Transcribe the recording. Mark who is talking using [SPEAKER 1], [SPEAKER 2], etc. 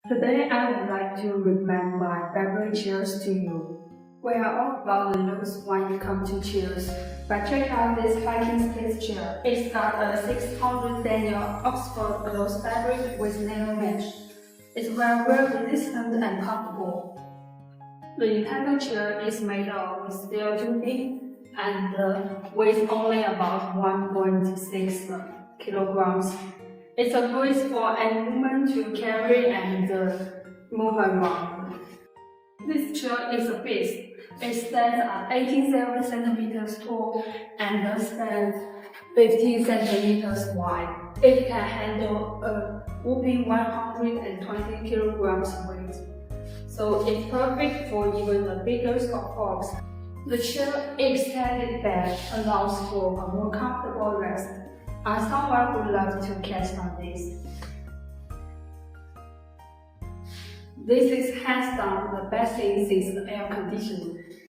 [SPEAKER 1] Today I would like to recommend my favorite chairs to you. We are all about the looks when it comes to chairs, but check out this hiking space chair. It's got a 600 Daniel Oxford rose fabric with narrow mesh. It's very resistant and comfortable. The entire chair is made of steel tubing and weighs only about 1.6 kilograms. It's a great for any woman to carry and move around. This chair is a beast. It stands at 87 centimeters tall and spans 50 centimeters wide. It can handle a whopping 120 kilograms weight, so it's perfect for even the biggest of folks. The chair extended back allows for a more comfortable rest. I'm someone who loves to catch on this. This is hands down the best thing since the air conditioning.